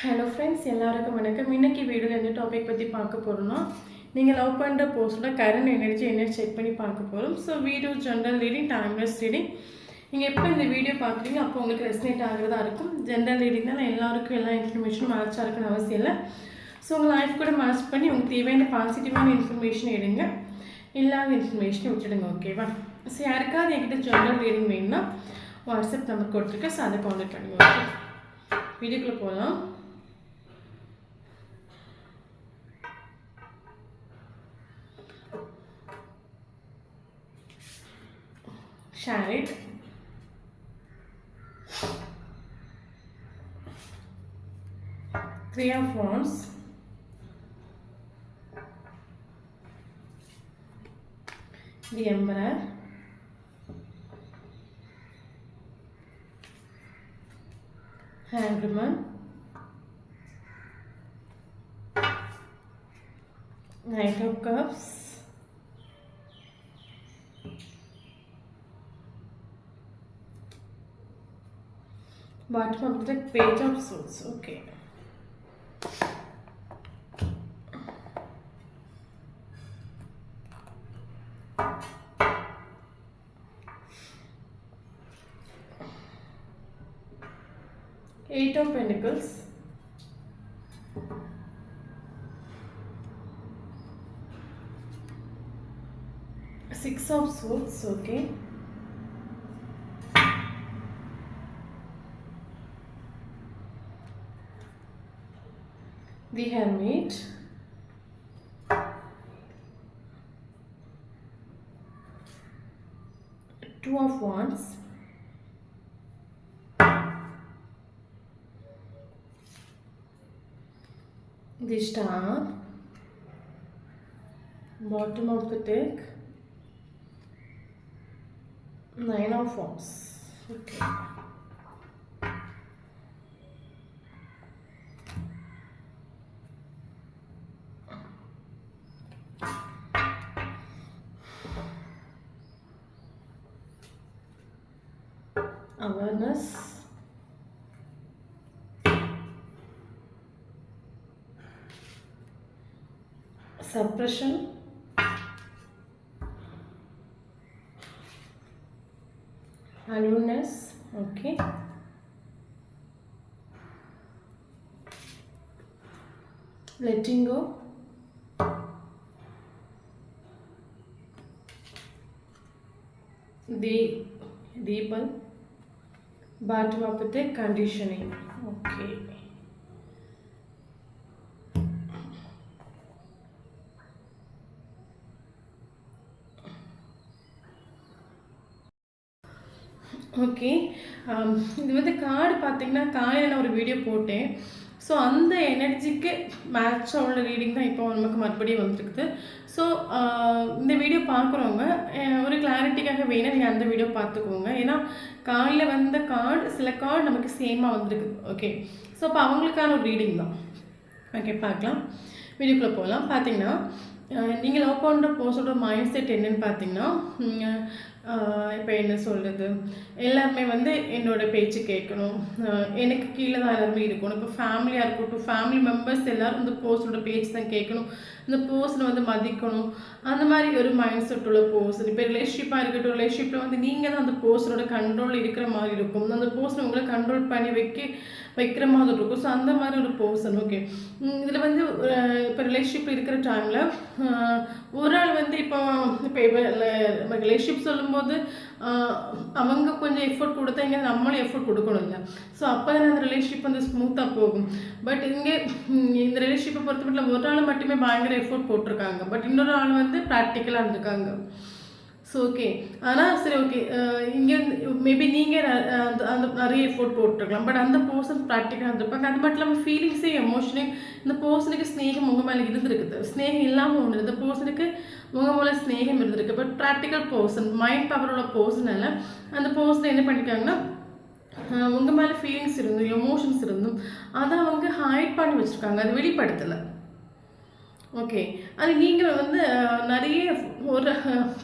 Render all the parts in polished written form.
Hello friends, எல்லாருக்கும் வணக்கம். இன்னைக்கு வீடியோவில் எந்த டாபிக் பற்றி பார்க்க போகிறோம்னா, நீங்கள் லவ் பண்ணுற போஸ்ட்டோட கரண்ட் எனர்ஜி என்ன செக் பண்ணி பார்க்க போகிறோம். So video general reading, timeless reading. நீங்கள் எப்போ இந்த வீடியோ பார்க்குறீங்க அப்போ உங்களுக்கு ரெஸ்னேட் ஆகிறதா இருக்கும். ஜென்ரல் ரீடிங்னா எல்லாருக்கும் எல்லா இன்ஃபர்மேஷனும் மேட்சாக இருக்குன்னு அவசியம் இல்லை. ஸோ உங்கள் லைஃப் கூட மேட்ச் பண்ணி உங்களுக்கு தேவையான பாசிட்டிவான இன்ஃபர்மேஷன் எடுங்க, இல்லாத இன்ஃபர்மேஷனை விட்டுடுங்க. ஓகேவா? ஸோ யாருக்காவது என்கிட்ட ஜென்ரல் ரீடிங் வேணும்னா வாட்ஸ்அப் நம்பர் கொடுத்துருக்கேன். ஸோ அதை கான்டாக்ட் பண்ணுங்க. ஓகே, வீடியோக்குள்ளே போகலாம். Chariot, Three of Wands, the Emperor, Hanged Man, Knight of Cups, bottom of the Page of Swords. Okay, Eight of Pentacles, Six of Swords. Okay, the Hermit, Two of Wands, the Star, bottom of the deck, Nine of Wands. Okay, awareness, suppression, aloneness. Okay, letting go, the Deepan, bottom of the deck, conditioning. Okay, okay. இது வந்து card பார்த்தீங்கன்னா காலையில் நான் ஒரு video போட்டேன். So அந்த எனர்ஜிக்கு மேட்சாக உள்ள ரீடிங் தான் இப்போ நமக்கு மறுபடியும் வந்துருக்குது. ஸோ இந்த வீடியோ பார்க்குறவங்க ஒரு கிளாரிட்டிக்காக வேணும், நீங்கள் அந்த வீடியோ பார்த்துக்கோங்க. ஏன்னா காலையில் வந்த கார்டு சில கார்டு நமக்கு சேமாக வந்துருக்குது. ஓகே, ஸோ அப்போ அவங்களுக்கான ஒரு ரீடிங் தான். ஓகே, பார்க்கலாம், வீடியோக்குள்ளே போகலாம். பார்த்தீங்கன்னா நீங்கள் லவ் பண்ணுற பர்சனோட மைண்ட் செட் என்னன்னு பார்த்தீங்கன்னா, இப்போ என்ன சொல்கிறது, எல்லாருமே வந்து என்னோடய பேச்சு கேட்கணும், எனக்கு கீழே தான் எல்லாருமே இருக்கணும். இப்போ ஃபேமிலியாக இருக்கட்டும், ஃபேமிலி மெம்பர்ஸ் எல்லோரும் இந்த பர்சனோட பேச்சு தான் கேட்கணும், இந்த பர்சனை வந்து மதிக்கணும், அந்த மாதிரி ஒரு மைண்ட் செட் உள்ள பர்சன். இப்போ ரிலேஷன்ஷிப்பாக இருக்கட்டும், ரிலேஷன்ஷிப்பில் வந்து நீங்கள் தான் அந்த பர்சனோட கண்ட்ரோல் இருக்கிற மாதிரி இருக்கும், அந்த பர்சனை உங்களை கண்ட்ரோல் பண்ணி வைக்கிற மாதிரி இருக்கும். ஸோ அந்த மாதிரி ஒரு பர்சன். ஓகே, இதில் வந்து இப்போ ரிலேஷன்ஷிப் இருக்கிற டைமில் ஒரு ஆள் வந்து இப்போ ரிலேஷன்ஷிப் சொல்லும்போது அவங்க கொஞ்சம் எஃபோர்ட் கொடுத்தா இங்கே நம்மளும் எஃபோர்ட் கொடுக்கணும் இல்லை. ஸோ அப்போ தான் அந்த ரிலேஷன்ஷிப் வந்து ஸ்மூத்தாக போகும். பட் இங்கே இந்த ரிலேஷன்ஷிப்பை பொறுத்த மட்டும் ஒரு ஆள் மட்டுமே பயங்கர எஃபோர்ட் போட்டிருக்காங்க, பட் இன்னொரு ஆள் வந்து ப்ராக்டிக்கலாக இருந்திருக்காங்க. ஸோ ஓகே, ஆனால் சரி, ஓகே, இங்கே மேபி நீங்கள் அந்த நிறைய எஃபோர்ட் போட்டிருக்கலாம், பட் அந்த பர்சன் ப்ராக்டிக்கலாக இருந்திருப்பாங்க. அது மட்டும் இல்லாமல் ஃபீலிங்ஸே எமோஷனே இந்த பர்சனுக்கு ஸ்நேகம் உங்கள் மேலே இருந்திருக்குது, ஸ்நேகம் இல்லாமல் ஒன்று இந்த பர்சனுக்கு உங்கள் மேலே ஸ்நேகம் இருந்திருக்கு. But practical person, mind power உள்ள பர்சனால அந்த பர்சனை என்ன பண்ணியிருக்காங்கன்னா உங்கள் மேலே ஃபீலிங்ஸ் இருந்தும் எமோஷன்ஸ் இருந்தும் அதை அவங்க ஹைட் பண்ணி வச்சுருக்காங்க, அது வெளிப்படுத்தலை. ஓகே, அது நீங்கள் வந்து நிறைய ஒரு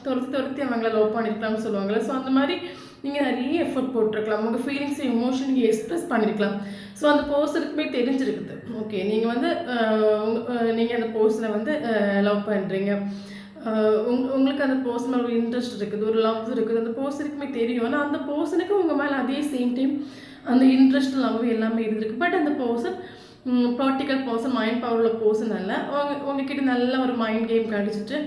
துரத்தி அவங்கள லவ் பண்ணியிருக்கலாம்னு சொல்லுவாங்கள்ல. ஸோ அந்த மாதிரி நீங்கள் நிறைய எஃபர்ட் போட்டிருக்கலாம், உங்கள் ஃபீலிங்ஸ் எமோஷன் நீங்கள் எக்ஸ்ப்ரெஸ் பண்ணியிருக்கலாம். ஸோ அந்த பர்சனுக்குமே தெரிஞ்சிருக்குது. ஓகே, நீங்கள் வந்து நீங்கள் அந்த பர்சனை வந்து லவ் பண்ணுறீங்க, உங்களுக்கு அந்த பர்சன் ஒரு இன்ட்ரெஸ்ட் இருக்குது, ஒரு லவ் இருக்குது, அந்த பர்சனுக்குமே தெரியும். ஆனால் அந்த பர்சனுக்கு உங்கள் மேலே அதே சேம் டைம் அந்த இன்ட்ரெஸ்ட் லவ் எல்லாமே இருந்திருக்கு. பட் அந்த person practical person, mind power உள்ள பர்சன் அல்ல. உங்ககிட்ட நல்ல ஒரு மைண்ட் கேம் கடிச்சிட்டு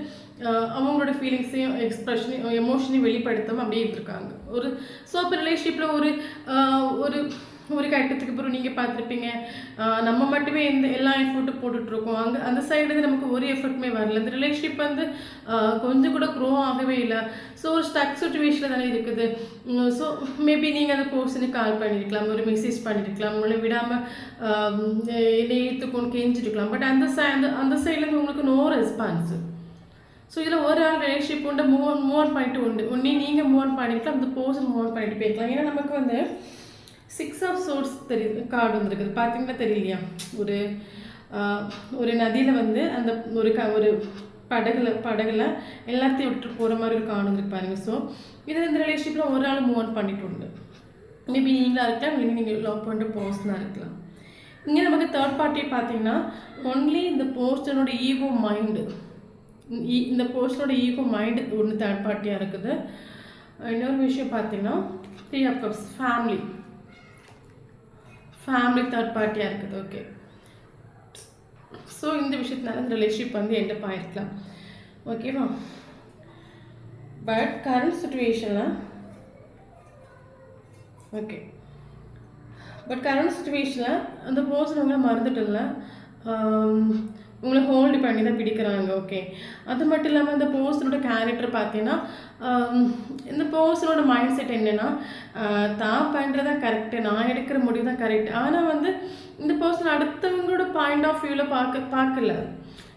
அவங்களோட ஃபீலிங்ஸையும் எக்ஸ்ப்ரெஷனையும் எமோஷனையும் வெளிப்படுத்தாமல் அப்படியே இருந்திருக்காங்க. ஸோ அப்போ ரிலேஷன்ஷிப்பில் ஒரு ஒரு கட்டத்துக்கு அப்புறம் நீங்கள் பார்த்துருப்பீங்க, நம்ம மட்டுமே எல்லா எஃபர்ட்டும் போட்டுட்ருக்கோம், அந்த சைடு நமக்கு ஒரு எஃபர்ட்டுமே வரல, இந்த ரிலேஷன்ஷிப் வந்து கொஞ்சம் கூட க்ரோ ஆகவே இல்லை. ஸோ ஒரு ஸ்டக் சுச்சுவேஷனில் தானே இருக்குது. ஸோ மேபி நீங்கள் அந்த பர்சனுக்கு கால் பண்ணியிருக்கலாம், ஒரு மெசேஜ் பண்ணியிருக்கலாம், உங்களை விடாமல் என்னை ஏற்றுக்கொண்டு கெஞ்சிருக்கலாம். பட் அந்த சைட்லேருந்து உங்களுக்கு நோ ரெஸ்பான்ஸு. ஸோ இதில் ஒரு ஆள் ரிலேஷன்ஷிப் உண்டு மூவ் ஆன் பண்ணிட்டு உண்டு, ஒன்றே நீங்கள் மூவ் ஆன் பண்ணிக்கலாம், அந்த பர்சன் மூவ் ஆன் பண்ணிட்டு போயிருக்கலாம். ஏன்னா நமக்கு வந்து 6 ஆஃப் சோர்ஸ் தெரியுது கார்டு வந்துருக்குது, பார்த்தீங்கன்னா தெரியலையா? ஒரு நதியில் வந்து அந்த ஒரு படகுல எல்லாத்தையும் விட்டு போகிற மாதிரி ஒரு கார்டு வந்துருக்கு பாருங்க. ஸோ இது இந்த ரிலேஷன்ஷிப்பில் ஒரு ஆள் மூவ் ஆன் பண்ணிட்டு உண்டு. மேபி நீங்களாக இருக்கலாம், இல்லை நீங்கள் லவ் பண்ணுற பர்சனாக இருக்கலாம். இங்கே நமக்கு தேர்ட் பார்ட்டியை பார்த்தீங்கன்னா ஒன்லி இந்த பர்சனோட ஈகோ மைண்டு, இந்த பர்சனோட ஈகோ மைண்டு ஒன்று தேர்ட் பார்ட்டியாக இருக்குது. இன்னொரு விஷயம் பார்த்தீங்கன்னா 3 ஆஃப் கப்ஸ் ஃபேமிலி தேர்ட் பார்ட்டியாக இருக்குது. ஓகே, ஸோ இந்த விஷயத்தினால இந்த ரிலேஷன்ஷிப் வந்து எண்டப் ஆகிருக்கலாம். ஓகேவா? பட் கரண்ட் சுச்சுவேஷனில் அந்த பர்சன் உங்களை மறந்துட்டுல, உங்களை ஹோல்டு பண்ணி தான் பிடிக்கிறாங்க. ஓகே, அது மட்டும் இல்லாமல் இந்த பர்சனோட கேரக்டர் பார்த்தீங்கன்னா இந்த பர்சனோட மைண்ட் செட் என்னென்னா, தான் பண்ணுறதான் கரெக்டு, நான் எடுக்கிற முடிவு தான் கரெக்ட். ஆனால் வந்து இந்த பர்சன் அடுத்தவங்களோட பாயிண்ட் ஆஃப் வியூவில் பார்க்கல.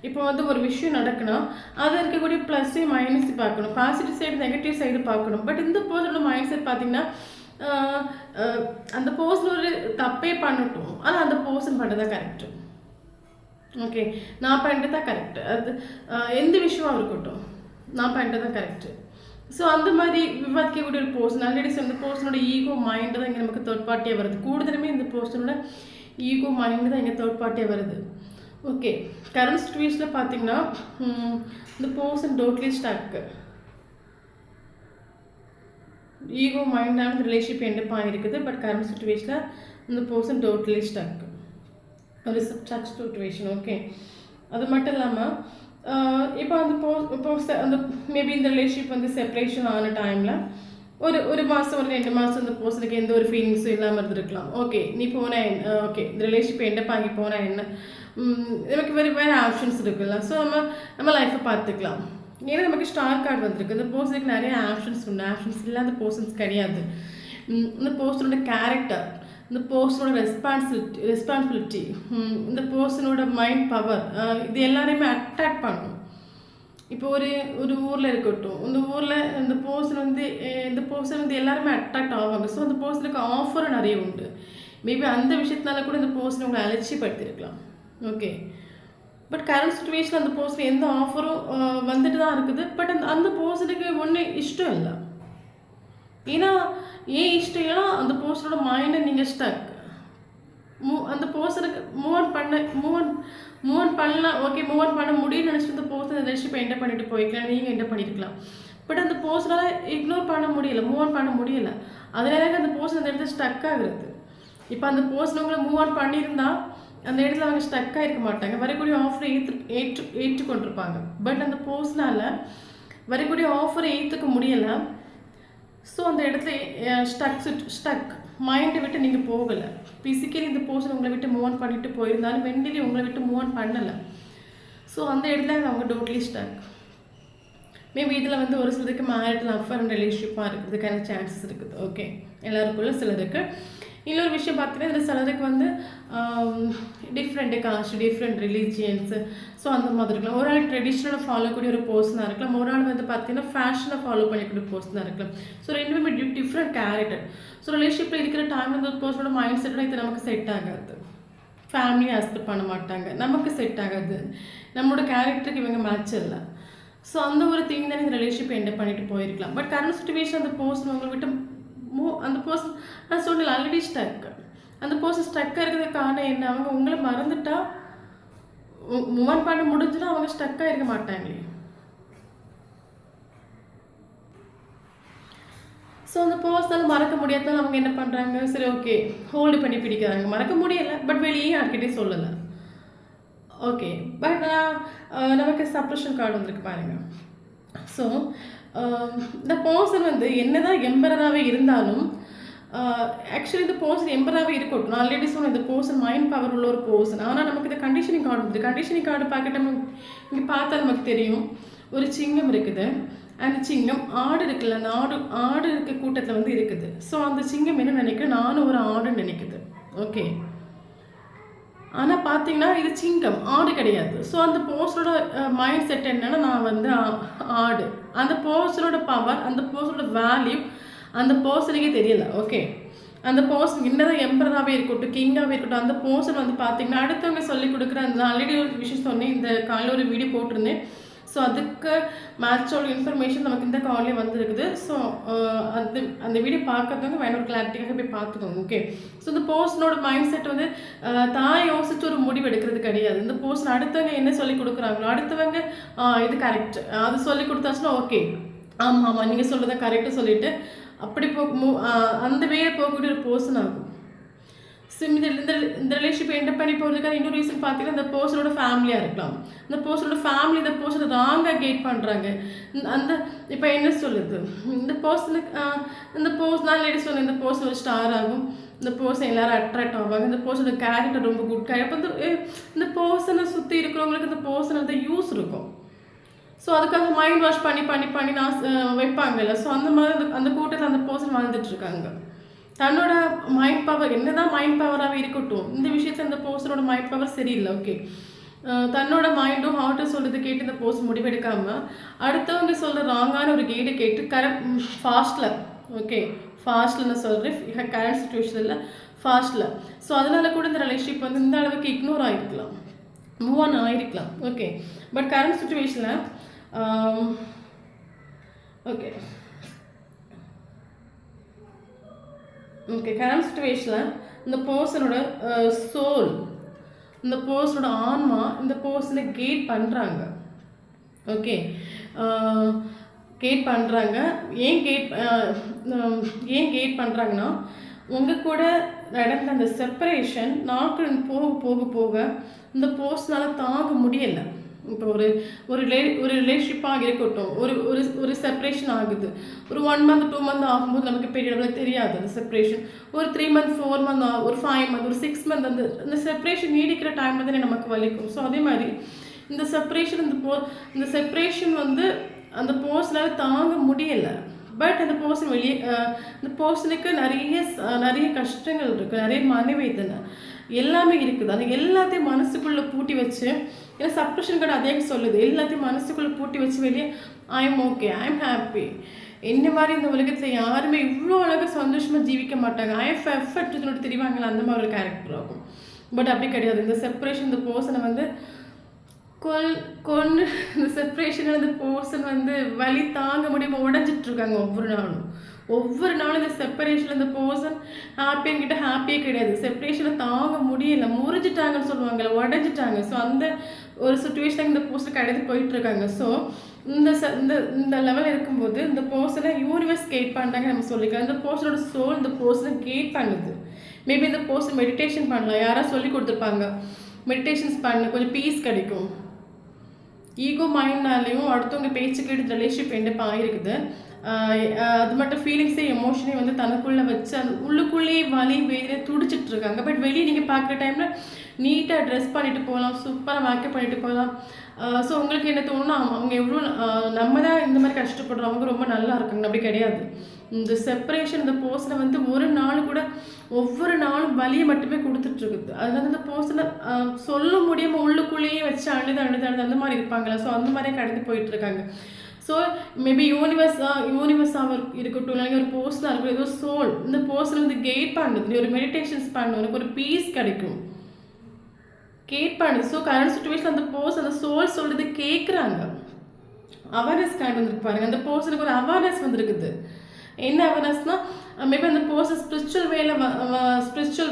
இப்போ வந்து ஒரு விஷயம் நடக்குன்னா அது இருக்கக்கூடிய ப்ளஸ்ஸு மைனஸ் பார்க்கணும், பாசிட்டிவ் சைடு நெகட்டிவ் சைடு பார்க்கணும். பட் இந்த பர்சனோட மைண்ட் செட் பார்த்தீங்கன்னா அந்த பர்சன் ஒரு தப்பே பண்ணட்டும், ஆனால் அந்த பர்சன் பண்ணுறதான் கரெக்டு. ஓகே, நான் பண்ணுறது தான் கரெக்டு, அது எந்த விஷயமாக இருக்கட்டும் நான் பண்ணுறது தான் கரெக்டு. ஸோ அந்த மாதிரி விவாதிக்கக்கூடிய ஒரு பர்சன் ஆல்ரெடி இந்த பர்சனோட ஈகோ மைண்டு தான் இங்கே நமக்கு தேர்ட் பார்ட்டியாக வருது. கூடுதலுமே இந்த பர்சனோட ஈகோ மைண்டு தான் இங்கே தேர்ட் பார்ட்டியாக வருது. ஓகே, கரண்ட் சுச்சுவேஷனில் பார்த்தீங்கன்னா இந்த பர்சன் டோட்டலி ஸ்டக்கு, ஈகோ மைண்டான ரிலேஷன்ஷிப் எண்டப் ஆகிருக்குது. பட் கரண்ட் சுச்சுவேஷனில் இந்த பர்சன் டோட்டலி ஸ்டக், ஒரு ஸ்டக் சுச்சுவேஷன். ஓகே, அது மட்டும் இல்லாமல் இப்போ அந்த மேபி இந்த ரிலேஷன்ஷிப் வந்து செப்பரேஷன் ஆன டைமில் ஒரு மாதம் ஒரு 2 மாதம் இந்த பர்சனுக்கு எந்த ஒரு ஃபீலிங்ஸும் இல்லாமல் இருந்திருக்கலாம். ஓகே, நீ போனால் ஓகே இந்த ரிலேஷன்ஷிப் எண்டப் ஆகி போனால் என்ன, நமக்கு வேறு ஆப்ஷன்ஸ் இருக்குல்ல. ஸோ நம்ம லைஃப்பை பார்த்துக்கலாம். ஏன்னா நமக்கு ஸ்டார் கார்டு வந்திருக்கு. இந்த பர்சனுக்கு நிறைய ஆப்ஷன்ஸ் உண்டு, ஆப்ஷன்ஸ் இல்லாத பர்சன்ஸ் கிடையாது. இந்த பர்சனோட கேரக்டர், இந்த பர்சனோட ரெஸ்பான்சிபிலிட்டி, இந்த பர்சனோட மைண்ட் பவர், இது எல்லாரையுமே அட்ராக்ட் பண்ணும். இப்போ ஒரு ஊரில் இருக்கட்டும், இந்த ஊரில் இந்த பர்சன் வந்து எல்லாருமே அட்ராக்ட் ஆவாங்க. ஸோ அந்த பர்சனுக்கு ஆஃபரும் நிறைய உண்டு. மேபி அந்த விஷயத்தினால கூட இந்த பர்சனை உங்களை அலட்சியப்படுத்தியிருக்கலாம். ஓகே, பட் கரண்ட் சுச்சுவேஷன் அந்த பர்சன் எந்த ஆஃபரும் வந்துட்டு தான் இருக்குது. பட் அந்த பர்சனுக்கு ஒன்றும் இஷ்டம் இல்லை. ஏன்னா ஏன் இஷ்டம் இல்லைன்னா அந்த பர்சனோட மைண்டை நீங்கள் ஸ்டக், அந்த பர்சனுக்கு மூவ் ஆன் பண்ணலாம். ஓகே, மூவ் ஆன் பண்ண முடியும்னு நினச்சிட்டு அந்த பர்சன் ரிலேஷன்ஷிப்பை என்டர் பண்ணிட்டு போய்க்கலாம், நீங்கள் என்டர் பண்ணியிருக்கலாம். பட் அந்த பர்சனால் இக்னோர் பண்ண முடியலை, மூவ் ஆன் பண்ண முடியலை. அதனால அந்த பர்சன் அந்த இடத்துல ஸ்டக் ஆகுறது. இப்போ அந்த பர்சன் உங்களை மூவ் ஆன் பண்ணியிருந்தா அந்த இடத்துல அவங்க ஸ்டக் ஆகிருக்க மாட்டாங்க, வரக்கூடிய ஆஃபரை ஏற்றுக்கொண்டிருப்பாங்க. பட் அந்த பர்சனால் வரக்கூடிய ஆஃபரை ஏற்றுக்க முடியலை. ஸோ அந்த இடத்துல ஸ்டக் மைண்டை விட்டு நீங்கள் போகலை. ஃபிசிக்கலி இந்த பர்சன் உங்களை விட்டு மூவ் ஆன் பண்ணிட்டு போயிருந்தாலும் மென்டலி உங்களை விட்டு மூவ் ஆன் பண்ணலை. ஸோ அந்த இடத்துல அவங்க டோட்டலி ஸ்டக். மேபி இதில் வந்து ஒரு சிலருக்கு மேரிட்டல் அஃபேர் அண்ட் ரிலேஷன்ஷிப்பாக இருக்கிறதுக்கான சான்சஸ் இருக்குது. ஓகே, எல்லாருக்குள்ள சிலருக்கு. இன்னொரு விஷயம் பார்த்தீங்கன்னா இதில் சிலருக்கு வந்து டிஃப்ரெண்ட் காஸ்ட், டிஃப்ரெண்ட் ரிலீஜியன்ஸு, ஸோ அந்த மாதிரி இருக்கலாம். ஒரு ஆள் ட்ரெடிஷ்னலாக ஃபாலோ கூடிய ஒரு பர்சனாக இருக்கலாம், ஒரு ஆள் வந்து பார்த்தீங்கன்னா ஃபேஷனை ஃபாலோ பண்ணிக்கூடிய பர்சனாக இருக்கலாம். ஸோ ரெண்டுமே டிஃப்ரெண்ட் கேரக்டர். ஸோ ரிலேஷன்ஷிப்பில் இருக்கிற டைம் வந்து ஒரு பர்சனோட மைண்ட் செட்டோட இது நமக்கு செட் ஆகாது, ஃபேமிலி அக்செப்ட் பண்ண மாட்டாங்க, நமக்கு செட் ஆகாது, நம்மளோட கேரக்டருக்கு இவங்க மேட்ச் இல்லை. ஸோ அந்த ஒரு திங் தான் இந்த ரிலேஷன்ஷிப் என்டர் பண்ணிட்டு போயிருக்கலாம். பட் கரண்ட் சுச்சுவேஷன் அந்த பர்சன் உங்களை விட்டு அந்த பர்சன் நான் சொன்னேன் ஆல்ரெடி ஸ்டக். அந்த பர்சன் ஸ்டக்காக இருக்கிறதுக்கு காரணம் என்ன? அவங்க உங்களை மறந்துட்டா மூவ் ஆன் பண்ண முடிஞ்சுன்னா அவங்க ஸ்டக்காக இருக்க மாட்டாங்களே. ஸோ அந்த பர்சனால் மறக்க முடியாதனால அவங்க என்ன பண்ணுறாங்க, சரி ஓகே ஹோல்டு பண்ணி பிடிக்கிறாங்க. மறக்க முடியலை, பட் வெளியே யார்கிட்டே சொல்லலை. ஓகே, பட் நமக்கு சப்ரஷன் கார்டு வந்திருக்கு பாருங்கள். ஸோ இந்த பர்சன் வந்து என்னதான் எம்பரராகவே இருந்தாலும் ஆக்சுவலி இந்த பர்சன் எம்பராகவே இருக்கட்டும். நான் ஆல்ரெடி சொன்னேன் இந்த பர்சன் மைண்ட் பவர் உள்ள ஒரு பர்சன். ஆனால் நமக்கு இந்த கண்டிஷனிங் கார்டு வந்துருக்கு. கண்டிஷனிங் கார்டு பார்க்கட்டு நம்ம இங்கே பார்த்தா நமக்கு தெரியும் ஒரு சிங்கம் இருக்குது. அந்த சிங்கம் ஆடு இருக்குல்ல, அந்த ஆடு இருக்க கூட்டத்தில் வந்து இருக்குது. ஸோ அந்த சிங்கம் என்ன நினைக்கிறேன், நானும் ஒரு ஆடுன்னு நினைக்குது. ஓகே, ஆனால் பார்த்தீங்கன்னா இது சிங்கம், ஆடு கிடையாது. ஸோ அந்த பர்சனோட மைண்ட் செட் என்னன்னா, நான் வந்து ஆடு. அந்த பர்சனோட பவர், அந்த பர்சனோட வேல்யூ அந்த பர்சனுக்கே தெரியல. ஓகே, அந்த பர்சன் என்னதான் எம்பராகவே இருக்கட்டும், கிங்காகவே இருக்கட்டும், அந்த பர்சன் வந்து பார்த்தீங்கன்னா அடுத்தவங்க சொல்லிக் கொடுக்குற அந்த ஆல்ரெடி ஒரு விஷயம் சொன்னேன், இந்த காலையில் ஒரு வீடியோ போட்டிருந்தேன். ஸோ அதுக்கு மேட்சோட இன்ஃபர்மேஷன் நமக்கு இந்த கால்லே வந்துருக்குது. ஸோ அந்த வீடியோ பார்க்கறவங்க வேணும் ஒரு கிளாரிட்டிக்காக போய் பார்த்துக்கோங்க. ஓகே, ஸோ இந்த பர்சனோட மைண்ட் செட் வந்து தான் யோசிச்சு ஒரு முடிவு எடுக்கிறது கிடையாது. இந்த பர்சன் அடுத்தவங்க என்ன சொல்லி கொடுக்குறாங்களோ, அடுத்தவங்க இது கரெக்ட் அது சொல்லி கொடுத்தாச்சுன்னா ஓகே ஆமாம் ஆமாம் நீங்கள் சொல்கிறத கரெக்டாக சொல்லிவிட்டு அப்படி அந்த வேலை போகக்கூடிய ஒரு பர்சன் ஆகும். ஸோ இந்த ரிலேஷன்ஷிப் என்டர் பண்ணி போகிறதுக்காக இன்னொரு ரீசன் பார்த்தீங்கன்னா இந்த பர்சனோட ஃபேமிலியாக இருக்கலாம். இந்த பர்சனோட ஃபேமிலி இந்த பர்சனை ராங்காக கேட் பண்ணுறாங்க. அந்த இப்போ என்ன சொல்லுது, இந்த பர்சனுக்கு இந்த பர்சன் நான் லேடி சொன்னேன், இந்த பர்சன் ஒரு ஸ்டார் ஆகும், இந்த பர்சன் எல்லாரும் அட்ராக்ட் ஆவாங்க, இந்த பர்சனோட கேரக்டர் ரொம்ப குட் கேரக்டர். அப்போ இந்த பர்சனை சுற்றி இருக்கிறவங்களுக்கு இந்த பர்சன் வந்து யூஸ் இருக்கும். ஸோ அதுக்காக மைண்ட் வாஷ் பண்ணி பண்ணி பண்ணி நான் வைப்பாங்கல்ல. ஸோ அந்த மாதிரி அந்த கூட்டத்தில் அந்த பர்சன் வாழ்ந்துட்டுருக்காங்க. தன்னோட மைண்ட் பவர் என்னதான் மைண்ட் பவராகவே இருக்கட்டும், இந்த விஷயத்தில் இந்த பர்சனோட மைண்ட் பவர் சரியில்லை. ஓகே, தன்னோட மைண்டும் ஹார்ட்டும் சொல்கிறது கேட்டு இந்த பர்சன் முடிவெடுக்காமல் அடுத்தவங்க சொல்கிற ராங்கான ஒரு கேட்டை கேட்டு ஃபாஸ்ட்டில் ஓகே ஃபாஸ்ட்டில் நான் சொல்கிறேன் கரண்ட் சுச்சுவேஷனில் ஃபாஸ்ட்டில். ஸோ அதனால கூட இந்த ரிலேஷன்ஷிப் வந்து இந்த அளவுக்கு இக்னோர் ஆகிருக்கலாம், மூவ் ஆன் ஆகிருக்கலாம். ஓகே, பட் கரண்ட் சுச்சுவேஷனில் ஓகே ஓகே கரண்ட் சுச்சுவேஷனில் இந்த பர்சனோட சோல், இந்த பர்சனோட ஆன்மா இந்த பர்சனை கேட் பண்ணுறாங்க. ஓகே, கேட் பண்ணுறாங்க. ஏன் கேட் பண்ணுறாங்கன்னா, உங்கள் கூட நடந்த அந்த செப்பரேஷன் நாட்கள் போக போக போக இந்த பர்சனால் தாங்க முடியலை. இப்போ ஒரு ரிலேஷன்ஷிப்பாக இருக்கட்டும், ஒரு செப்பரேஷன் ஆகுது. ஒரு 1 month 2 month ஆகும்போது நமக்கு பெரிய அளவில் தெரியாது அந்த செப்பரேஷன். ஒரு 3 month 4 month ஒரு 5 month ஒரு 6 month அந்த செப்பரேஷன் நீடிக்கிற டைமில் தானே நமக்கு வலிக்கும். ஸோ அதே மாதிரி இந்த செப்பரேஷன் இந்த செப்பரேஷன் வந்து அந்த பர்சனால் தாங்க முடியலை. பட் அந்த பர்சன் வெளியே இந்த பர்சனுக்கு நிறைய கஷ்டங்கள் இருக்குது, நிறைய மனவேதனை எல்லாமே இருக்குது. அது எல்லாத்தையும் மனசுக்குள்ளே பூட்டி வச்சு, ஏன்னா சப்ரஷன் கார்டு அதே சொல்லுது, எல்லாத்தையும் மனசுக்குள்ளே பூட்டி வச்சு வெளியே I am okay, I am happy. என்ன மாதிரி இந்த உலகத்தில் யாருமே இவ்வளோ அழகாக சந்தோஷமாக ஜீவிக்க மாட்டாங்க. எஃபர்ட் தெரிவாங்களா, அந்த மாதிரி ஒரு கேரக்டர் ஆகும். பட் அப்படி கிடையாது. இந்த செப்பரேஷன் இந்த பர்சனை வந்து கொன்று இந்த செப்பரேஷனில் இந்த பர்சன் வந்து வலி தாங்க முடியாமல் உடஞ்சிட்ருக்காங்க. ஒவ்வொரு நாளும் இந்த செப்பரேஷனில் இந்த பர்சன் ஹாப்பியாகிட்ட ஹாப்பியே கிடையாது. செப்பரேஷனில் தாங்க முடியலை, முறிஞ்சிட்டாங்கன்னு சொல்லுவாங்கள்ல, உடஞ்சிட்டாங்க. ஸோ அந்த ஒரு சுச்சுவேஷனுக்கு இந்த பர்சன் கடந்து போயிட்டுருக்காங்க. ஸோ இந்த லெவலில் இருக்கும்போது இந்த பர்சனை யூனிவர்ஸ் கேட் பண்ணுறாங்க நம்ம சொல்லிக்கலாம். இந்த பர்சனோட சோல் இந்த பர்சனை கேட் பண்ணுது. மேபி இந்த பர்சன் மெடிடேஷன் பண்ணலாம், யாராவது சொல்லி கொடுத்துருப்பாங்க, மெடிடேஷன்ஸ் பண்ண கொஞ்சம் பீஸ் கிடைக்கும். ஈகோ மைண்ட்னாலையும் அடுத்தவங்க பேச்சு கேட்டு ரிலேஷன்ஷிப் எண்டப் ஆகிருக்குது. அது மட்டும் ஃபீலிங்ஸே எமோஷனே வந்து தனக்குள்ளே வச்சு அந்த உள்ளுக்குள்ளேயே வலி வேதனை துடிச்சிட்டு இருக்காங்க. பட் வெளியே நீங்கள் பார்க்குற டைமில் நீட்டாக ட்ரெஸ் பண்ணிட்டு போகலாம், சூப்பராக மேக்கப் பண்ணிட்டு போகலாம். ஸோ உங்களுக்கு என்ன தோணுன்னா அவங்க எவ்வளோ நம்ம தான் இந்த மாதிரி கஷ்டப்படுறோம், அவங்க ரொம்ப நல்லா இருக்காங்க. அப்படி கிடையாது. இந்த செப்பரேஷன் இந்த பர்சனை வந்து ஒரு நாள் கூட ஒவ்வொரு நாளும் வலியை மட்டுமே கொடுத்துட்ருக்குது. அதனால இந்த பர்சனை சொல்ல முடியாமல் உள்ளுக்குள்ளேயே வச்சு அழுது அந்த மாதிரி இருப்பாங்களா. ஸோ அந்த மாதிரியே கடந்து போயிட்டுருக்காங்க. ஸோ மேபி யூனிவர்ஸாக இருக்கட்டும், இல்லைங்க ஒரு பர்சனாக இருக்கட்டும், ஏதோ சோல் இந்த பர்சனை வந்து கெயிட் பண்ணுது. நீ ஒரு மெடிடேஷன்ஸ் பண்ணு, உனக்கு ஒரு பீஸ் கிடைக்கும், கேட் பண்ணுது. ஸோ கரண்ட் சுச்சுவேஷன் அந்த பர்சன் அந்த சோல் சொல்கிறது கேட்குறாங்க. அவேர்னஸ் கார்டு வந்துருக்கு பாருங்கள். அந்த பர்சனுக்கு ஒரு அவேர்னஸ் வந்துருக்குது. என்ன அவேர்னஸ்னால் மேபி அந்த பர்சன் ஸ்பிரிச்சுவல்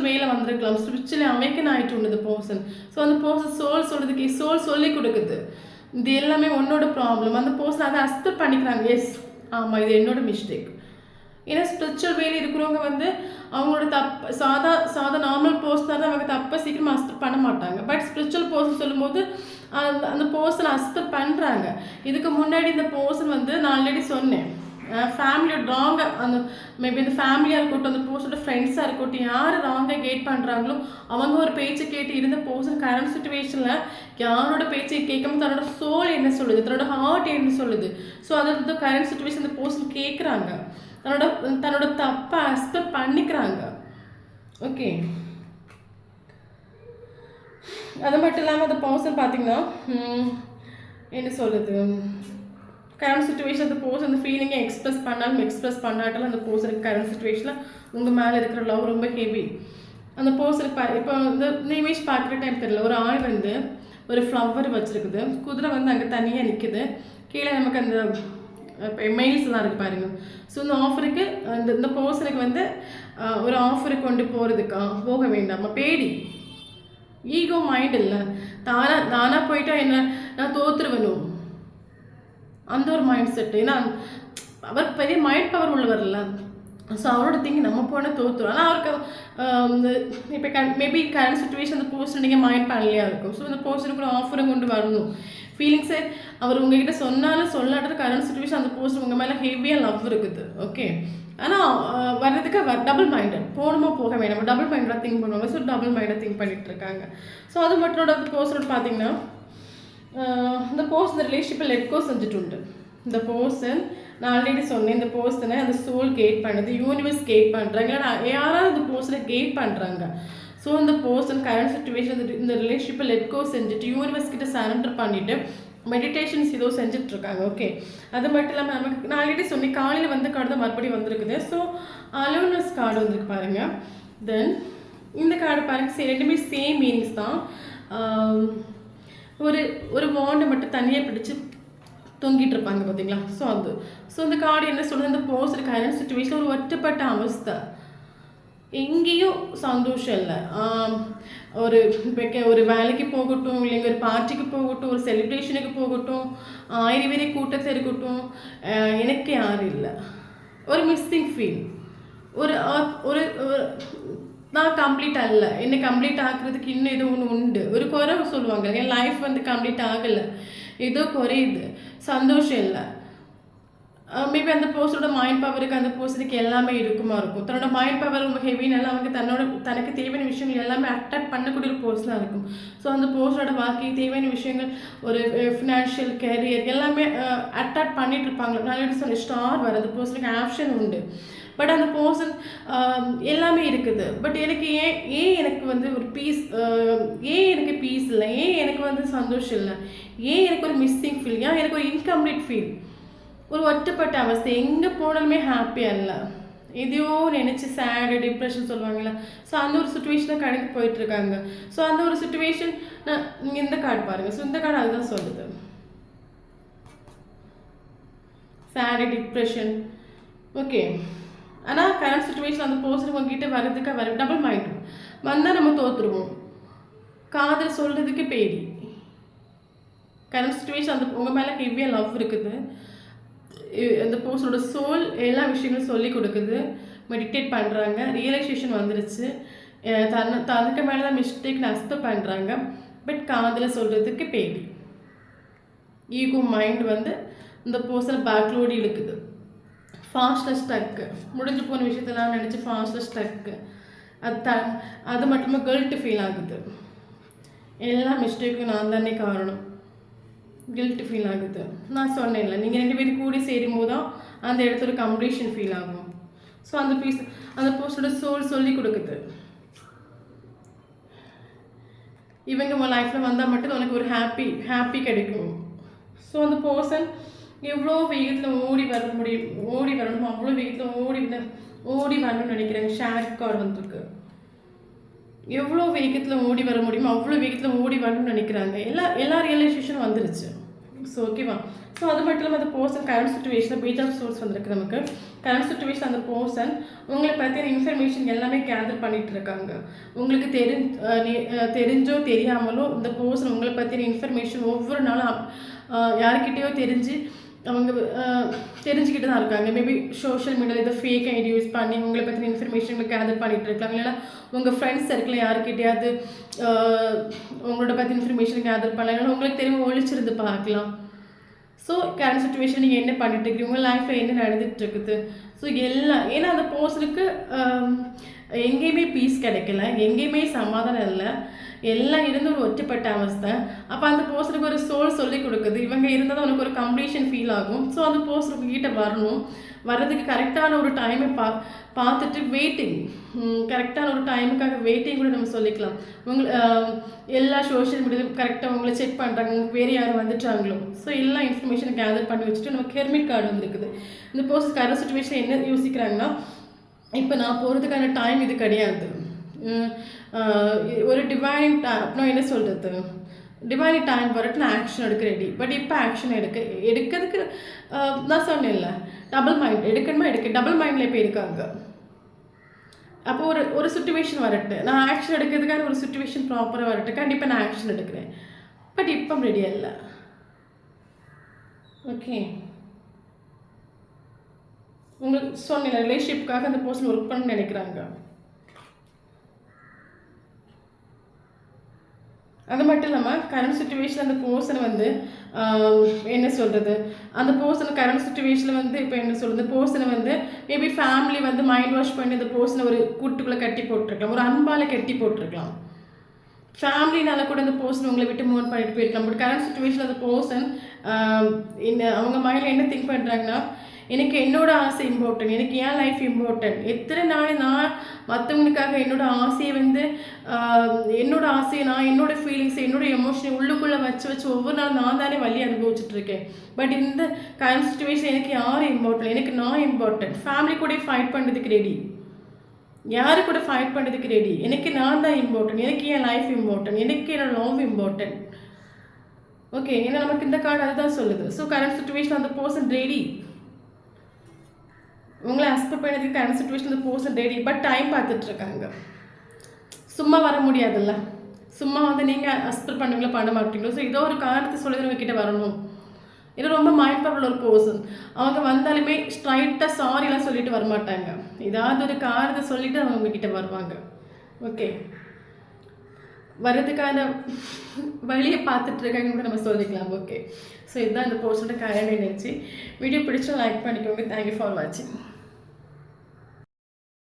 வேல வந்திருக்கலாம், ஸ்பிரிச்சுவலி அவேக்கன் ஆகிட்டு உள்ளது பர்சன். ஸோ அந்த பர்சன் சோல் சொல்லி கொடுக்குது இது எல்லாமே உன்னோட ப்ராப்ளம். அந்த பர்சன் அதை அக்செப்ட் பண்ணிக்கிறாங்க, எஸ் ஆமாம் இது என்னோட மிஸ்டேக். ஏன்னா ஸ்பிரிச்சுவல் வேலை இருக்கிறவங்க வந்து அவங்களோட சாதா நார்மல் பர்சனாக தான் அவங்க தப்பை சீக்கிரமாக அக்செப்ட் பண்ண மாட்டாங்க. பட் ஸ்பிரிச்சுவல் பர்சன் சொல்லும்போது அந்த பர்சனை அக்செப்ட் பண்ணுறாங்க. இதுக்கு முன்னாடி இந்த பர்சன் வந்து நான் ஆல்ரெடி சொன்னேன், ஃபேமிலியோட ராங்காக அந்த மேபி அந்த ஃபேமிலியாக இருக்கட்டும், அந்த பர்சனோட ஃப்ரெண்ட்ஸாக இருக்கட்டும், யார் ராங்காக கேட் பண்ணுறாங்களோ அவங்க ஒரு பேச்சை கேட்டு இருந்த பர்சன் கரண்ட் சுச்சுவேஷனில் யாரோட பேச்சை கேட்காம தன்னோட சோல் என்ன சொல்லுது, தன்னோட ஹார்ட் என்ன சொல்லுது, ஸோ அது கரண்ட் சுச்சுவேஷன் அந்த பர்சன் கேட்குறாங்க, தன்னோட தப்பை அக்செப்ட் பண்ணிக்கிறாங்க. ஓகே, அது மட்டும் இல்லாமல் அந்த பர்சன் பார்த்தீங்கன்னா என்ன சொல்லுது, கரண்ட் சுச்சுவேஷன் அந்த பர்சன் அந்த ஃபீலிங்கை எக்ஸ்பிரஸ் பண்ணாட்டாலும் அந்த பர்சனுக்கு கரண்ட் சுச்சுவேஷனில் உங்கள் மேலே இருக்கிற லவ் ரொம்ப ஹெவி. அந்த பர்சனுக்கு இப்போ இந்த இமேஜ் பார்க்குற டைம் தெரியல, ஒரு ஆள் வந்து ஒரு ஃப்ளவர் வச்சுருக்குது, குதிரை வந்து அங்கே தனியாக நிற்குது, கீழே நமக்கு அந்த மெயில்ஸ்லாம் இருக்குது பாருங்க. ஸோ இந்த ஆஃபருக்கு இந்த பர்சனுக்கு வந்து ஒரு ஆஃபருக்கு கொண்டு போக வேண்டாமா, பேடி ஈகோ மைண்ட் இல்லை, தானாக போயிட்டா என்ன நான் தோற்றுருவனும் அந்த ஒரு மைண்ட் செட்டு. ஏன்னா அவர் பெரிய மைண்ட் பவர் உள்ளவர் இல்லை, ஸோ அவரோட திங்க் நம்ம போனால் தோற்றுரும். ஆனால் அவருக்கு இப்போ மேபி கரண்ட் சுச்சுவேஷன் அந்த பர்சன் நீங்கள் மைண்ட் பண்ணலையா இருக்கும். ஸோ இந்த பர்சனுக்கு ஒரு ஆஃபரும் கொண்டு வரணும், ஃபீலிங்ஸை அவர் உங்ககிட்ட சொன்னாலும் சொல்லாட்டது கரண்ட் சுச்சுவேஷன் அந்த பர்சன் உங்கள் மேலே ஹெவியாக லவ் இருக்குது. ஓகே, ஆனால் வர்றதுக்கு டபுள் மைண்டட், போகணுமா போக வேணாமா டபுள் மைண்டாக திங்க் பண்ணுவாங்க. ஸோ டபுள் மைண்டாக திங்க் பண்ணிகிட்டு இருக்காங்க. ஸோ அது மட்டும் அந்த பர்சனோட பார்த்தீங்கன்னா இந்த பர்சன் இந்த ரிலேஷன்ஷிப்பை லெட்கோ செஞ்சுட்டு உண்டு. இந்த பர்சன் நான் ஆல்ரெடி சொன்னேன், இந்த பர்சனை அந்த சோல் கேட் பண்ணுது, யூனிவர்ஸ் கேட் பண்ணுறாங்க, யாராவது இந்த பர்சனை கேட் பண்ணுறாங்க. ஸோ இந்த பர்சன் கரண்ட் சுச்சுவேஷன் இந்த ரிலேஷன்ஷிப்பை லெட்கோ செஞ்சுட்டு யூனிவர்ஸ் கிட்ட சரண்டர் பண்ணிவிட்டு மெடிடேஷன்ஸ் ஏதோ செஞ்சிட்ருக்காங்க. ஓகே, அது மட்டும் இல்லாமல் நமக்கு நான் ஆல்ரெடி சொன்னேன் காலையில் வந்து கார்டு தான் மறுபடியும் வந்திருக்குது. ஸோ அலோனஸ் கார்டு வந்துருக்கு பாருங்கள். தென் இந்த கார்டு பாருங்கள், ரெண்டுமே சேம் மீனிங்ஸ் தான். ஒரு வாண்டை மட்டும் தனியாக பிடிச்சி தொங்கிட்டு இருப்பாங்க பார்த்தீங்களா. ஸோ அந்த கார்டு என்ன சொல்கிறது, இந்த பர்சன் கரண்ட் சுச்சுவேஷன் ஒரு ஒற்றப்பட்ட அவஸ்தை, எங்கேயும் சந்தோஷம் இல்லை. ஒரு வேலைக்கு போகட்டும், இல்லைங்க ஒரு பார்ட்டிக்கு போகட்டும், ஒரு செலிப்ரேஷனுக்கு போகட்டும், ஆயிரம் கூட்டத்தில் இருக்கட்டும், எனக்கு யாரும் இல்லை, ஒரு மிஸ்ஸிங் ஃபீல், ஒரு நான் கம்ப்ளீட் ஆகலை, என்னை கம்ப்ளீட் ஆக்குறதுக்கு இன்னும் ஏதோ ஒன்று உண்டு, ஒரு குறை சொல்லுவாங்க, என் லைஃப் வந்து கம்ப்ளீட் ஆகலை, ஏதோ குறையுது, சந்தோஷம் இல்லை. மேபி அந்த பர்சனோட மைண்ட் பவருக்கு அந்த பர்சனுக்கு எல்லாமே இருக்கும். தன்னோட மைண்ட் பவர் ரொம்ப ஹெவினால அவங்க தனக்கு தேவையான விஷயங்கள் எல்லாமே அட்ராக்ட் பண்ணக்கூடிய ஒரு பர்சனாக இருக்கும். ஸோ அந்த பர்சனோட வாழ்க்கை தேவையான விஷயங்கள், ஒரு ஃபினான்ஷியல் கேரியர் எல்லாமே அட்ராக்ட் பண்ணிட்டு இருப்பாங்க. நான் சொன்ன ஸ்டார் வர அந்த பர்சனுக்கு ஆப்ஷன் உண்டு. பட் அந்த பர்சன் எல்லாமே இருக்குது. பட் எனக்கு ஏன் எனக்கு வந்து ஒரு ஏன் எனக்கு பீஸ் இல்லை, ஏன் எனக்கு வந்து சந்தோஷம் இல்லை, ஏன் எனக்கு ஒரு மிஸ்ஸிங் ஃபீல், ஏன் எனக்கு ஒரு இன்கம்ப்ளீட் ஃபீல், ஒரு ஒற்றப்பட்ட அவஸ்தை, எங்கே போனாலுமே ஹாப்பியாக இல்லை, எதையோ நினச்சி சேடு டிப்ரெஷன் சொல்லுவாங்கல்ல. ஸோ அந்த ஒரு சுச்சுவேஷனை கடந்து போயிட்டுருக்காங்க. ஸோ அந்த ஒரு சுச்சுவேஷன் நீங்கள் இந்த கார்டு பாருங்கள். ஸோ இந்த கார்டு அதுதான் சொல்லுது, சேடு டிப்ரெஷன். ஓகே, ஆனால் கரண்ட் சுச்சுவேஷன் அந்த பர்சனுக்கு உங்ககிட்ட வர்றதுக்கு டபுள் மைண்ட் வந்தால் நம்ம தோற்றுருவோம். காதல் சொல்கிறதுக்கு பேடி. கரண்ட் சுச்சுவேஷன் அந்த உங்கள் மேலே ஹெவியாக லவ் இருக்குது, அந்த பர்சனோட சோல் எல்லா விஷயங்களும் சொல்லி கொடுக்குது, மெடிடேட் பண்ணுறாங்க, ரியலைசேஷன் வந்துருச்சு, தனக்கு மேலே தான் மிஸ்டேக்னு அக்செப்ட் பண்ணுறாங்க. பட் காதலை சொல்கிறதுக்கு பேடி. ஈகோ மைண்ட் வந்து இந்த பர்சனை பேக்லோடு இழுக்குது, ஃபாஸ்ட்டாக ஸ்டக்கு, முடிஞ்சு போன விஷயத்தெல்லாம் நினச்சி ஃபாஸ்ட்டாக ஸ்டக்கு. அது மட்டுமே கில்ட்டு ஃபீல் ஆகுது, எல்லா மிஸ்டேக்கும் நான் தானே காரணம், கில்ட்டு ஃபீல் ஆகுது. நான் சொன்னேன்ல, நீங்கள் 2 பேரும் கூடி சேரும்போது தான் அந்த இடத்துல ஒரு கம்ப்ளீஷன் ஃபீல் ஆகும். ஸோ அந்த பர்சனோட சோல் சொல்லி கொடுக்குது, இவங்க உங்கள் லைஃப்பில் வந்தால் மட்டும் உனக்கு ஒரு ஹாப்பி கிடைக்கும். ஸோ அந்த பர்சன் எவ்வளோ வேகத்தில் ஓடி வரணும் அவ்வளோ வேகத்தில் ஓடி வரணும்னு நினைக்கிறாங்க. ஷேர் கார்டு வந்துருக்கு, எவ்வளோ வேகத்தில் ஓடி வர முடியுமோ அவ்வளோ வேகத்தில் ஓடி வரணும்னு நினைக்கிறாங்க. எல்லா ரியலைசேஷனும் வந்துருச்சு. ஸோ ஓகேவா. ஸோ அது மட்டும் இல்லாமல் அந்த person current situation page of source வந்திருக்கு நமக்கு. கரண்ட் சுச்சுவேஷன் அந்த பர்சன் உங்களை பற்றின இன்ஃபர்மேஷன் எல்லாமே கேதர் பண்ணிகிட்டு இருக்காங்க. உங்களுக்கு தெரிஞ்சோ தெரியாமலோ இந்த பர்சன் உங்களை பற்றின இன்ஃபர்மேஷன் ஒவ்வொரு நாளும் யாருக்கிட்டேயோ அவங்க தெரிஞ்சுக்கிட்டு தான் இருக்காங்க. மேபி சோஷியல் மீடியாவில் ஏதோ ஃபேக் ஐடி யூஸ் பண்ணி உங்களை பற்றின இன்ஃபர்மேஷன் கேதர் பண்ணிகிட்டு இருக்காங்க. இல்லைன்னா உங்கள் ஃப்ரெண்ட்ஸ் சர்க்கிளில் யாருக்கிட்டையாவது உங்களோட பற்றி இன்ஃபர்மேஷன் கேதர் பண்ணலாம். இல்லைன்னா உங்களுக்கு தெரியும் ஒழிச்சிருந்து பார்க்கலாம். ஸோ கரண்ட் சுச்சுவேஷன் நீங்கள் என்ன பண்ணிட்டு இருக்கீங்க, உங்கள் லைஃப்பில் என்ன நடந்துகிட்டு இருக்குது. ஸோ ஏன்னா அந்த பர்சனுக்கு எங்கேயுமே பீஸ் கிடைக்கல, எங்கேயுமே சமாதானம் இல்லை, எல்லாம் இருந்து ஒரு ஒற்றுப்பட்ட அவஸ்தை. அப்போ அந்த பர்சனுக்கு ஒரு சோல் சொல்லி கொடுக்குது, இவங்க இருந்தால் தான் உனக்கு ஒரு கம்ப்ளீஷன் ஃபீல் ஆகும். ஸோ அந்த பர்சனுக்கு கிட்ட வர்றதுக்கு கரெக்டான ஒரு டைமை பார்த்துட்டு வெயிட்டிங், கரெக்டான ஒரு டைமுக்காக வெயிட்டிங் கூட நம்ம சொல்லிக்கலாம். எல்லா சோஷியல் மீடியாவும் கரெக்டாக உங்களை செக் பண்ணுறாங்க, வேறு யாரும் வந்துட்டாங்களோ. ஸோ எல்லா இன்ஃபர்மேஷனை கேதர் பண்ணி வச்சுட்டு நமக்கு ஹெர்மிட் கார்டு வந்துருக்குது. இந்த பர்சன் கரண்ட் சுச்சுவேஷன் என்ன யோசிக்கிறாங்கன்னா, இப்போ நான் போகிறதுக்கான டைம் இது கிடையாது, ஒரு டிவைன் அப்படின்னா என்ன சொல்கிறது, டிவைன் டைம் வரட்டு நான் ஆக்ஷன் எடுக்க ரெடி. பட் இப்போ ஆக்ஷன் எடுக்கிறதுக்கு நான் சொன்னேன்ல, டபுள் மைண்ட் எடுக்கணுமா டபுள் மைண்டில் இப்போ இருக்காங்க. அப்போ ஒரு சுச்சுவேஷன் வரட்டு, நான் ஆக்ஷன் எடுக்கிறதுக்கான ஒரு சுச்சுவேஷன் ப்ராப்பராக வரட்டு, கண்டிப்பாக நான் ஆக்ஷன் எடுக்கிறேன். பட் இப்போ ரெடியாக இல்லை. ஓகே, உங்களுக்கு சொன்ன ரிலேஷன்ஷிப்புக்காக அந்த பர்சன் ஒர்க் பண்ண நினைக்கிறாங்க. அது மட்டும் இல்லாமல் கரண்ட் சுச்சுவேஷன் அந்த பர்சனை என்ன சொல்கிறது, அந்த பர்சனை கரண்ட் சுச்சுவேஷனில் இப்போ என்ன சொல்கிறது, பர்சனை மேபி ஃபேமிலி மைண்ட் வாஷ் பண்ணி அந்த பர்சனை ஒரு கூட்டுக்குள்ளே கட்டி போட்டிருக்கலாம், ஒரு அன்பால் கட்டி போட்டிருக்கலாம். ஃபேமிலினால கூட அந்த பர்சன் உங்களை விட்டு மூவ் பண்ணிட்டு போயிருக்கலாம். பட் கரண்ட் சுச்சுவேஷன் அந்த பர்சன் அவங்க மைண்டில் என்ன திங்க் பண்ணுறாங்கன்னா, எனக்கு என்னோட ஆசை இம்பார்ட்டன்ட், எனக்கு ஏன் லைஃப் இம்பார்ட்டன்ட், எத்தனை நாள் நான் மற்றவங்களுக்காக என்னோட ஆசையை என்னோட ஆசையை நான் என்னோட ஃபீலிங்ஸை என்னோட எமோஷனை உள்ளுக்குள்ளே வச்சு ஒவ்வொரு நாள் நான் தானே வழி அனுபவிச்சுட்டு இருக்கேன். பட் இந்த கரண்ட் சுச்சுவேஷன் எனக்கு யார் இம்பார்ட்டன்ட், எனக்கு நான் இம்பார்ட்டன்ட். ஃபேமிலி கூட ஃபைட் பண்ணுறதுக்கு ரெடி, யாரு கூட ஃபைட் பண்ணுறதுக்கு ரெடி, எனக்கு நான் தான் இம்பார்ட்டன்ட், எனக்கு என் லைஃப் இம்பார்ட்டன்ட், எனக்கு என்னோட லவ் இம்பார்ட்டன்ட். ஓகே, ஏன்னா நமக்கு இந்த கார்டு அதுதான் சொல்லுது. ஸோ கரண்ட் சுச்சுவேஷன் அந்த பர்சன் ரெடி, உங்களை அக்செப்ட் பண்ணதுக்கு கரண்ட் சுச்சுவேஷன் அந்த பர்சன் ரெடி. பட் டைம் பார்த்துட்டு இருக்காங்க. சும்மா வர முடியாதுல்ல, சும்மா நீங்கள் அக்செப்ட் பண்ணுவீங்களோ பண்ண மாட்டீங்களோ. ஸோ ஏதோ ஒரு காரணத்தை சொல்லி உங்ககிட்ட வரணும். இது ரொம்ப மைண்ட் பவர்ல ஒரு பர்சன். அவங்க வந்தாலுமே ஸ்ட்ரைட்டாக சாரிலாம் சொல்லிட்டு வரமாட்டாங்க, ஏதாவது ஒரு காரணத்தை சொல்லிட்டு அவங்க உங்ககிட்ட வருவாங்க. ஓகே, வர்றதுக்கான வழியை பார்த்துட்டு இருக்காங்கன்னு கூட நம்ம சொல்லிக்கலாம். ஓகே, ஸோ இதுதான் இந்த பர்சனோட கரண்ட் எனர்ஜி. வீடியோ பிடிச்சா லைக் பண்ணிக்கோங்க. தேங்க்யூ ஃபார் வாட்சிங்.